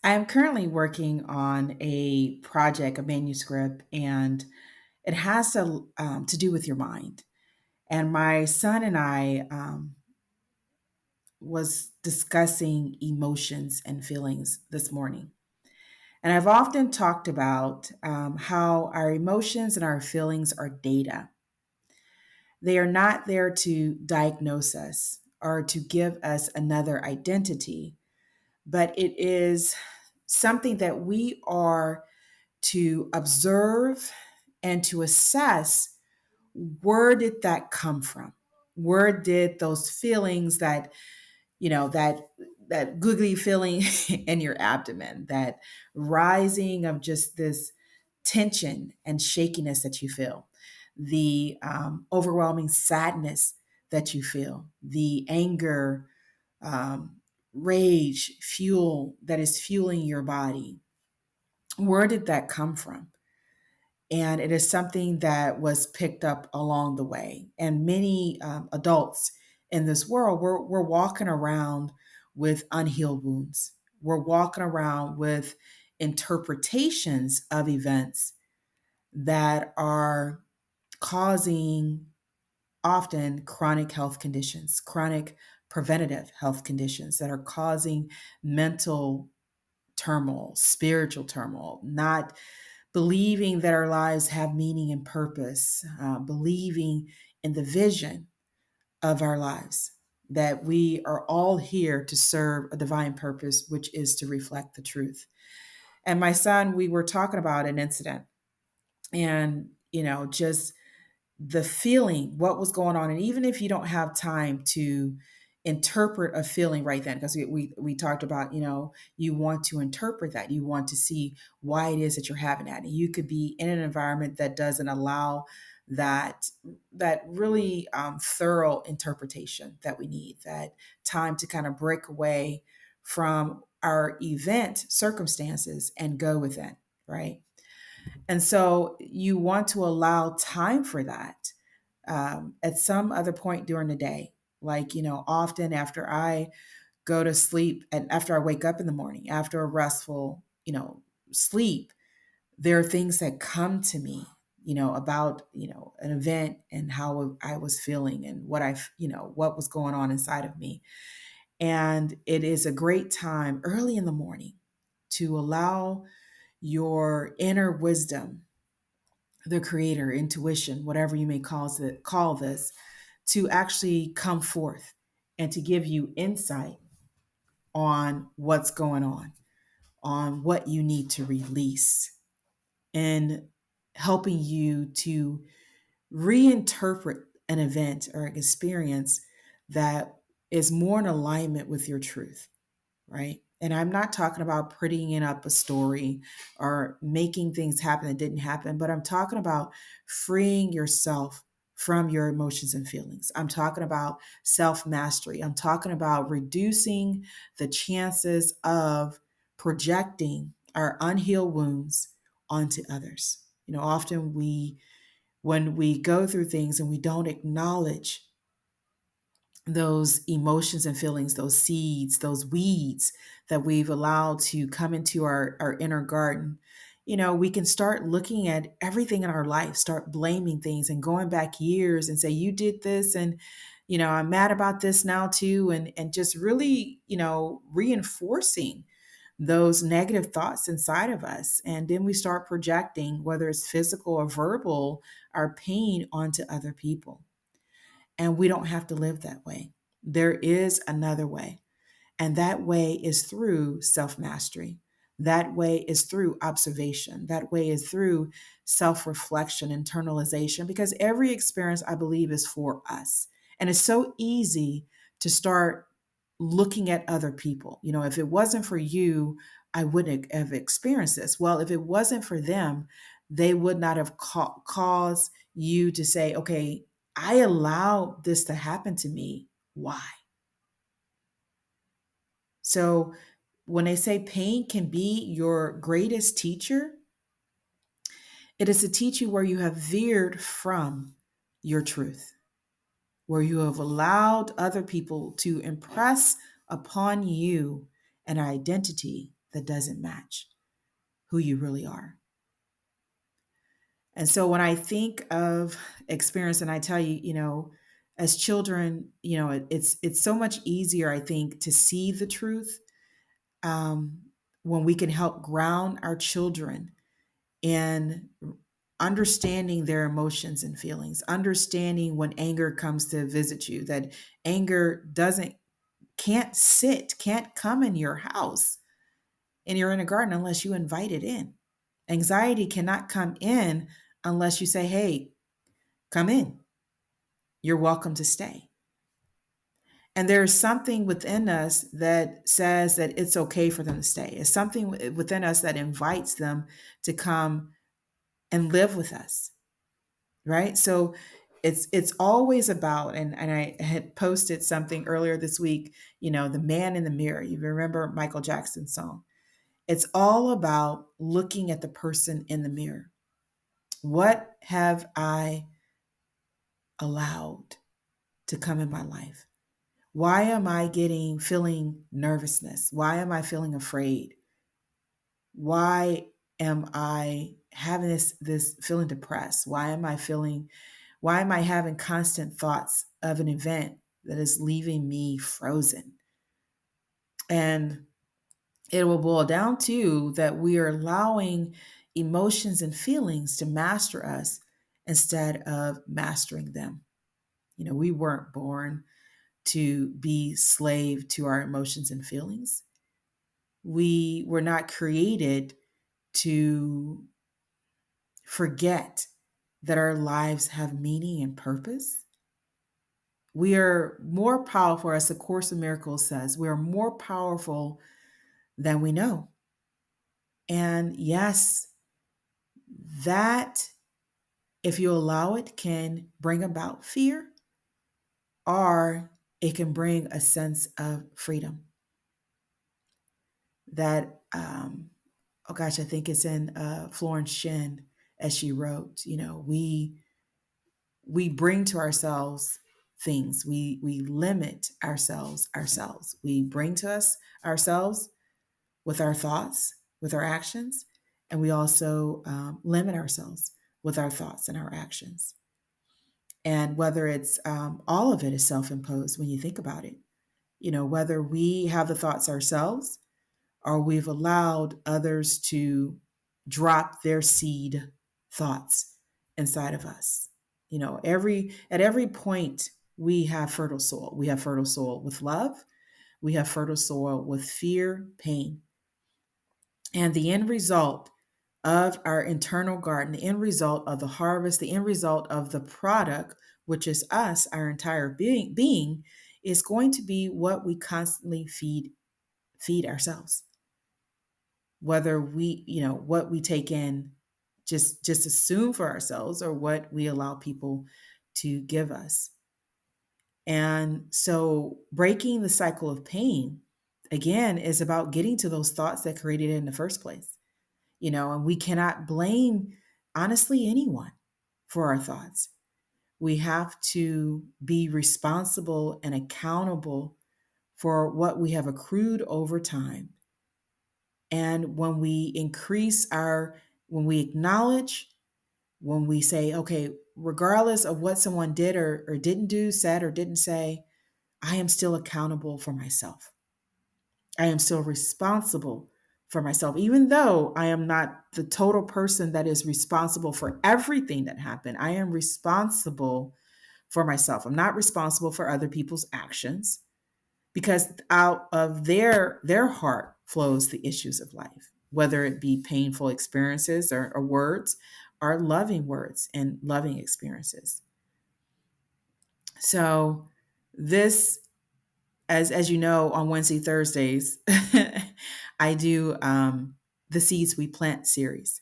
I'm currently working on a project, a manuscript, and it has to do with your mind. And my son and I was discussing emotions and feelings this morning. And I've often talked about how our emotions and our feelings are data. They are not there to diagnose us or to give us another identity, but it is something that we are to observe and to assess, where did that come from? Where did those feelings that googly feeling in your abdomen, that rising of just this tension and shakiness that you feel, the overwhelming sadness that you feel, the anger, rage, fuel that is fueling your body, where did that come from? And it is something that was picked up along the way. And many adults in this world, we're walking around with unhealed wounds. We're walking around with interpretations of events that are causing often chronic health conditions, chronic preventative health conditions that are causing mental turmoil, spiritual turmoil, not believing that our lives have meaning and purpose, believing in the vision of our lives, that we are all here to serve a divine purpose, which is to reflect the truth. And my son, we were talking about an incident and, just the feeling, what was going on. And even if you don't have time to interpret a feeling right then, because we talked about, you want to interpret that. You want to see why it is that you're having that. And you could be in an environment that doesn't allow that really thorough interpretation that we need, that time to kind of break away from our event circumstances and go within, right? And so you want to allow time for that at some other point during the day. Like, often after I go to sleep and after I wake up in the morning, after a restful, sleep, there are things that come to me, about, an event and how I was feeling and what was going on inside of me. And it is a great time early in the morning to allow your inner wisdom, the creator, intuition, whatever you may call this, to actually come forth and to give you insight on what's going on what you need to release, and helping you to reinterpret an event or an experience that is more in alignment with your truth, right? And I'm not talking about prettying up a story or making things happen that didn't happen, but I'm talking about freeing yourself from your emotions and feelings. I'm talking about self mastery. I'm talking about reducing the chances of projecting our unhealed wounds onto others. Often when we go through things and we don't acknowledge those emotions and feelings, those seeds, those weeds that we've allowed to come into our inner garden, we can start looking at everything in our life, start blaming things and going back years and say, you did this, and, I'm mad about this now too. And just really, reinforcing those negative thoughts inside of us. And then we start projecting, whether it's physical or verbal, our pain onto other people. And we don't have to live that way. There is another way. And that way is through self mastery. That way is through observation. That way is through self reflection, internalization, because every experience, I believe, is for us. And it's so easy to start looking at other people. If it wasn't for you, I wouldn't have experienced this. Well, if it wasn't for them, they would not have caused you to say, okay, I allowed this to happen to me. Why? So when they say pain can be your greatest teacher, it is to teach you where you have veered from your truth, where you have allowed other people to impress upon you an identity that doesn't match who you really are. And so when I think of experience, and I tell you, as children, it's so much easier, I think, to see the truth um, when we can help ground our children in understanding their emotions and feelings, understanding when anger comes to visit you, that anger can't come in your house and you're in a garden unless you invite it in. Anxiety cannot come in unless you say, hey, come in. You're welcome to stay. And there's something within us that says that it's okay for them to stay. It's something within us that invites them to come and live with us, right? So it's always about, and I had posted something earlier this week, the man in the mirror. You remember Michael Jackson's song. It's all about looking at the person in the mirror. What have I allowed to come in my life? Why am I feeling nervousness? Why am I feeling afraid? Why am I having this feeling depressed? Why am I having constant thoughts of an event that is leaving me frozen? And it will boil down to that we are allowing emotions and feelings to master us instead of mastering them. We weren't born to be slave to our emotions and feelings. We were not created to forget that our lives have meaning and purpose. We are more powerful, as the Course of Miracles says, we are more powerful than we know. And yes, that, if you allow it, can bring about fear, or it can bring a sense of freedom. That, oh gosh, I think it's in Florence Shen, as she wrote, we bring to ourselves things. We limit ourselves. We bring to us ourselves with our thoughts, with our actions, and we also limit ourselves with our thoughts and our actions. And whether it's all of it is self-imposed when you think about it. Whether we have the thoughts ourselves or we've allowed others to drop their seed thoughts inside of us. At every point we have fertile soil. We have fertile soil with love. We have fertile soil with fear, pain. And the end result of our internal garden, the end result of the harvest, the end result of the product, which is us, our entire being, is going to be what we constantly feed ourselves. Whether what we take in, just assume for ourselves, or what we allow people to give us. And so breaking the cycle of pain, again, is about getting to those thoughts that created it in the first place. And we cannot blame, honestly, anyone for our thoughts. We have to be responsible and accountable for what we have accrued over time. And when we when we acknowledge, when we say, okay, regardless of what someone did or didn't do, said or didn't say, I am still accountable for myself. I am still responsible for myself, even though I am not the total person that is responsible for everything that happened. I am responsible for myself. I'm not responsible for other people's actions, because out of their heart flows the issues of life, whether it be painful experiences or words, or loving words and loving experiences. So this, as you know, on Wednesday, Thursdays, I do the Seeds We Plant series.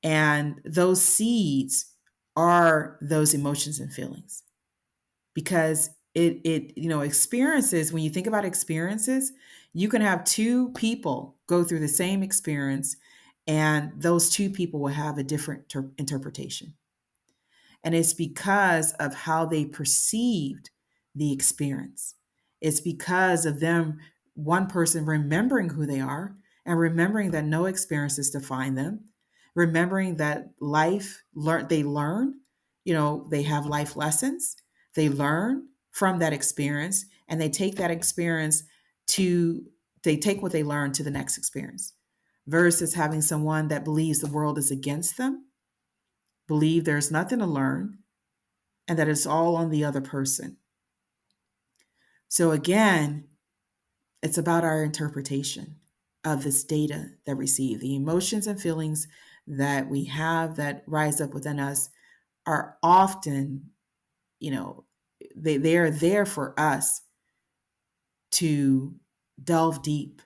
And those seeds are those emotions and feelings. Because experiences, when you think about experiences, you can have two people go through the same experience, and those two people will have a different interpretation. And it's because of how they perceived the experience. It's because of them, one person remembering who they are, and remembering that no experiences define them, remembering that they learn, they have life lessons, they learn from that experience, and they take that experience to, they take what they learn to the next experience, versus having someone that believes the world is against them, believe there's nothing to learn, and that it's all on the other person. So again, it's about our interpretation of this data that we receive. The emotions and feelings that we have that rise up within us are often, you know, they are there for us to delve deep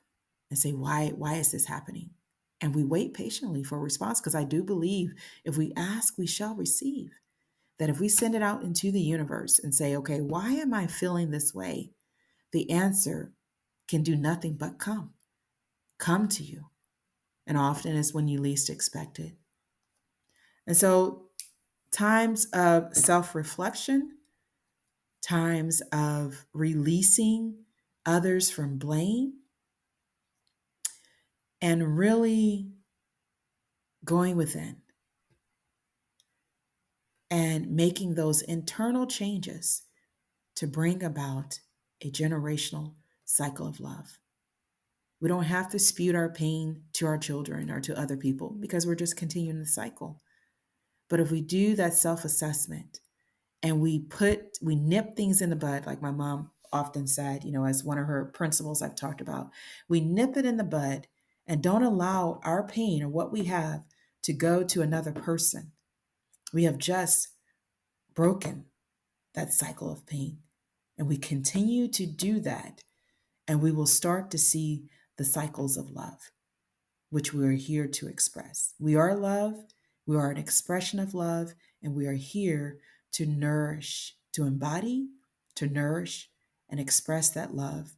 and say, why is this happening? And we wait patiently for a response, because I do believe if we ask, we shall receive. That if we send it out into the universe and say, okay, why am I feeling this way? The answer can do nothing but come to you. And often it's when you least expect it. And so, times of self reflection, times of releasing others from blame, and really going within and making those internal changes to bring about a generational cycle of love. We don't have to spute our pain to our children or to other people, because we're just continuing the cycle. But if we do that self assessment and we nip things in the bud, like my mom often said, as one of her principles I've talked about, we nip it in the bud and don't allow our pain or what we have to go to another person. We have just broken that cycle of pain. And we continue to do that, and we will start to see the cycles of love, which we are here to express. We are love, we are an expression of love, and we are here to nourish, to embody, to nourish, and express that love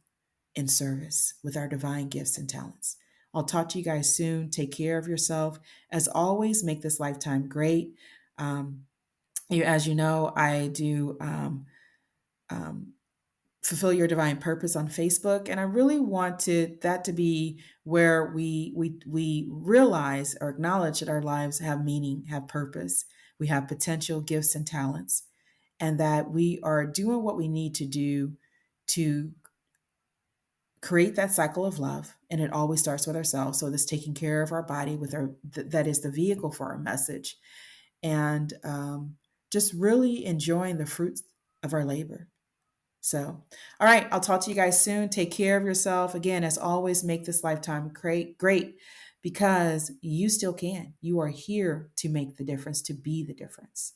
in service with our divine gifts and talents. I'll talk to you guys soon. Take care of yourself. As always, make this lifetime great. As you know, I do um, Fulfill Your Divine Purpose on Facebook, and I really wanted that to be where we realize or acknowledge that our lives have meaning, have purpose, we have potential, gifts, and talents, and that we are doing what we need to do to create that cycle of love. And it always starts with ourselves. So this taking care of our body with that is the vehicle for our message, and just really enjoying the fruits of our labor. So, all right, I'll talk to you guys soon. Take care of yourself. Again, as always, make this lifetime great, because you still can. You are here to make the difference, to be the difference.